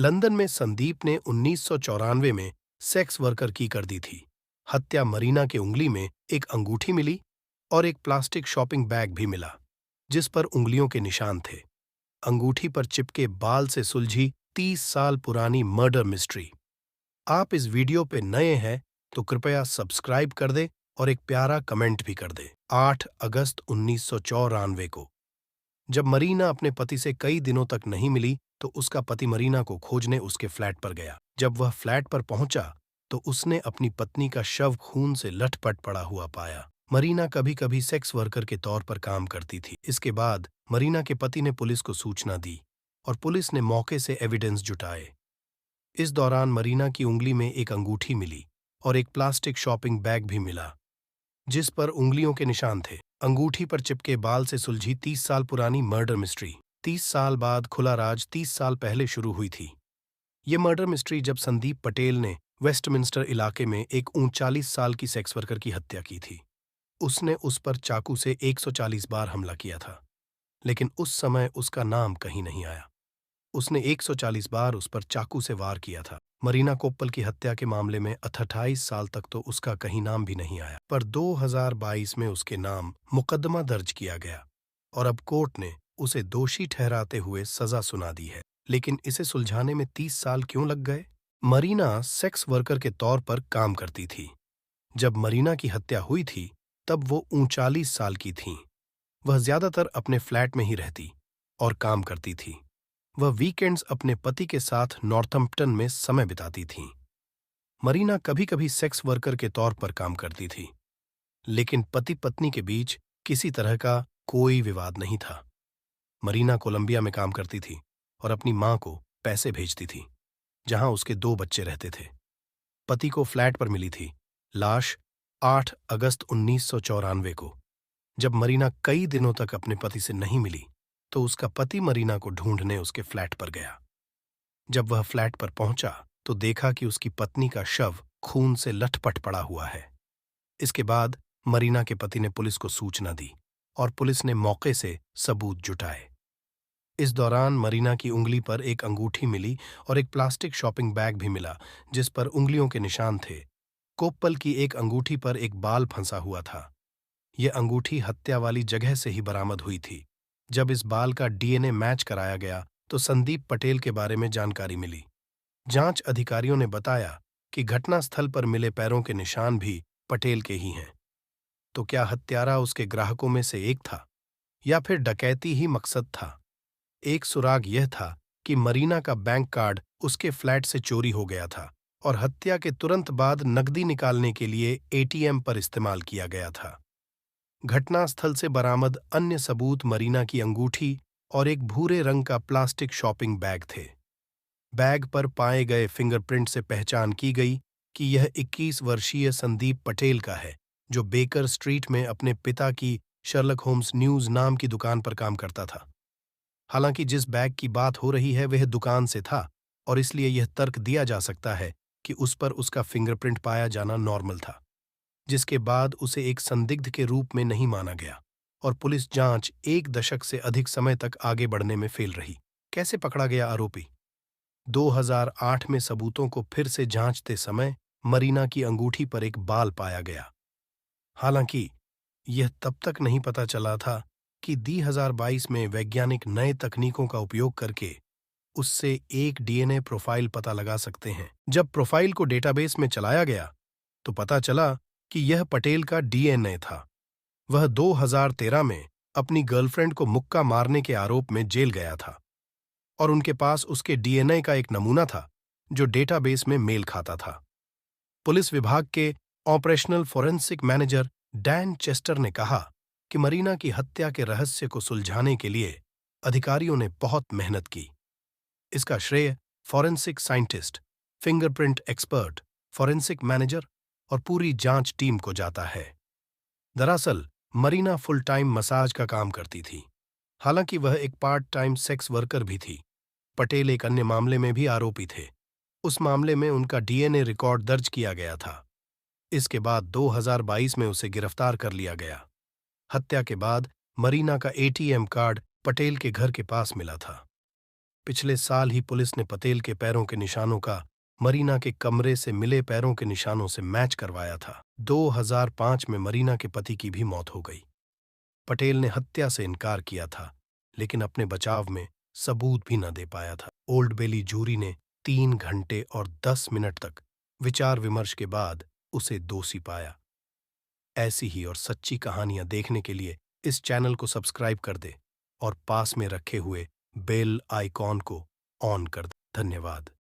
London में संदीप ने 1994 में सेक्स वर्कर की कर दी थी हत्या। मरीना के उंगली में एक अंगूठी मिली और एक प्लास्टिक शॉपिंग बैग भी मिला जिस पर उंगलियों के निशान थे। अंगूठी पर चिपके बाल से सुलझी 30 साल पुरानी मर्डर मिस्ट्री। आप इस वीडियो पे नए हैं तो कृपया सब्सक्राइब कर दे और एक प्यारा कमेंट भी कर दे। 8 अगस्त 1994 को जब मरीना अपने पति से कई दिनों तक नहीं मिली तो उसका पति मरीना को खोजने उसके फ्लैट पर गया। जब वह फ्लैट पर पहुंचा तो उसने अपनी पत्नी का शव खून से लटपट पड़ा हुआ पाया। मरीना कभी कभी सेक्स वर्कर के तौर पर काम करती थी। इसके बाद मरीना के पति ने पुलिस को सूचना दी और पुलिस ने मौके से एविडेंस जुटाए। इस दौरान मरीना की उंगली में एक अंगूठी मिली और एक प्लास्टिक शॉपिंग बैग भी मिला जिस पर उंगलियों के निशान थे। अंगूठी पर चिपके बाल से सुलझी 30 साल पुरानी मर्डर मिस्ट्री। 30 साल बाद खुला राज 30 साल पहले शुरू हुई थी। ये मर्डर मिस्ट्री जब संदीप पटेल ने वेस्टमिंस्टर इलाके में एक 39 साल की सेक्स वर्कर की हत्या की थी। उसने उस पर चाकू से 140 बार हमला किया था, लेकिन उस समय उसका नाम कहीं नहीं आया। उसने 140 बार उस पर चाकू से वार किया था। मरीना कोप्पल की हत्या के मामले में 28 साल तक तो उसका कहीं नाम भी नहीं आया, पर 2022 में उसके नाम मुकदमा दर्ज किया गया और अब कोर्ट ने उसे दोषी ठहराते हुए सजा सुना दी है। लेकिन इसे सुलझाने में 30 साल क्यों लग गए? मरीना सेक्स वर्कर के तौर पर काम करती थी। जब मरीना की हत्या हुई थी तब वो 39 साल की थीं। वह ज्यादातर अपने फ्लैट में ही रहती और काम करती थी। वह वीकेंड्स अपने पति के साथ नॉर्थम्प्टन में समय बिताती थीं। मरीना कभी कभी सेक्स वर्कर के तौर पर काम करती थी, लेकिन पति पत्नी के बीच किसी तरह का कोई विवाद नहीं था। मरीना कोलंबिया में काम करती थी और अपनी मां को पैसे भेजती थी, जहां उसके 2 बच्चे रहते थे। पति को फ्लैट पर मिली थी लाश 8 अगस्त 1994 को। जब मरीना कई दिनों तक अपने पति से नहीं मिली तो उसका पति मरीना को ढूंढने उसके फ्लैट पर गया। जब वह फ्लैट पर पहुंचा तो देखा कि उसकी पत्नी का शव खून से लटपट पड़ा हुआ है। इसके बाद मरीना के पति ने पुलिस को सूचना दी और पुलिस ने मौके से सबूत जुटाए। इस दौरान मरीना की उंगली पर एक अंगूठी मिली और एक प्लास्टिक शॉपिंग बैग भी मिला जिस पर उंगलियों के निशान थे। कोप्पल की एक अंगूठी पर एक बाल फंसा हुआ था। यह अंगूठी हत्या वाली जगह से ही बरामद हुई थी। जब इस बाल का डीएनए मैच कराया गया तो संदीप पटेल के बारे में जानकारी मिली। जांच अधिकारियों ने बताया कि घटनास्थल पर मिले पैरों के निशान भी पटेल के ही हैं। तो क्या हत्यारा उसके ग्राहकों में से एक था या फिर डकैती ही मकसद था? एक सुराग यह था कि मरीना का बैंक कार्ड उसके फ्लैट से चोरी हो गया था और हत्या के तुरंत बाद नकदी निकालने के लिए एटीएम पर इस्तेमाल किया गया था। घटनास्थल से बरामद अन्य सबूत मरीना की अंगूठी और एक भूरे रंग का प्लास्टिक शॉपिंग बैग थे। बैग पर पाए गए फिंगरप्रिंट से पहचान की गई कि यह 21 वर्षीय संदीप पटेल का है, जो बेकर स्ट्रीट में अपने पिता की शर्लक होम्स न्यूज नाम की दुकान पर काम करता था। हालांकि जिस बैग की बात हो रही है वह दुकान से था और इसलिए यह तर्क दिया जा सकता है कि उस पर उसका फिंगरप्रिंट पाया जाना नॉर्मल था, जिसके बाद उसे एक संदिग्ध के रूप में नहीं माना गया और पुलिस जांच 1 दशक से अधिक समय तक आगे बढ़ने में फेल रही। कैसे पकड़ा गया आरोपी? 2008 में सबूतों को फिर से जांचते समय मरीना की अंगूठी पर एक बाल पाया गया। हालांकि यह तब तक नहीं पता चला था कि 2022 में वैज्ञानिक नए तकनीकों का उपयोग करके उससे एक डीएनए प्रोफाइल पता लगा सकते हैं। जब प्रोफाइल को डेटाबेस में चलाया गया तो पता चला कि यह पटेल का डीएनए था। वह 2013 में अपनी गर्लफ्रेंड को मुक्का मारने के आरोप में जेल गया था और उनके पास उसके डीएनए का एक नमूना था जो डेटाबेस में मेल खाता था। पुलिस विभाग के operational forensic manager Dan Chester ने कहा कि मरीना की हत्या के रहस्य को सुलझाने के लिए अधिकारियों ने बहुत मेहनत की। इसका श्रेय forensic scientist, fingerprint expert, forensic manager और पूरी जांच टीम को जाता है। दरअसल मरीना फुल टाइम मसाज का काम करती थी, हालांकि वह एक पार्ट टाइम सेक्स वर्कर भी थी। पटेल एक अन्य मामले में भी आरोपी थे। उस मामले में उनका डीएनए रिकॉर्ड दर्ज किया गया था। इसके बाद 2022 में उसे गिरफ्तार कर लिया गया। हत्या के बाद मरीना का एटीएम कार्ड पटेल के घर के पास मिला था। पिछले साल ही पुलिस ने पटेल के पैरों के निशानों का मरीना के कमरे से मिले पैरों के निशानों से मैच करवाया था। 2005 में मरीना के पति की भी मौत हो गई। पटेल ने हत्या से इनकार किया था, लेकिन अपने बचाव में सबूत भी न दे पाया था। ओल्ड बेली जूरी ने 3 घंटे और 10 मिनट तक विचार विमर्श के बाद उसे दोषी पाया। ऐसी ही और सच्ची कहानियां देखने के लिए इस चैनल को सब्सक्राइब कर दे और पास में रखे हुए बेल आइकॉन को ऑन कर दे। धन्यवाद।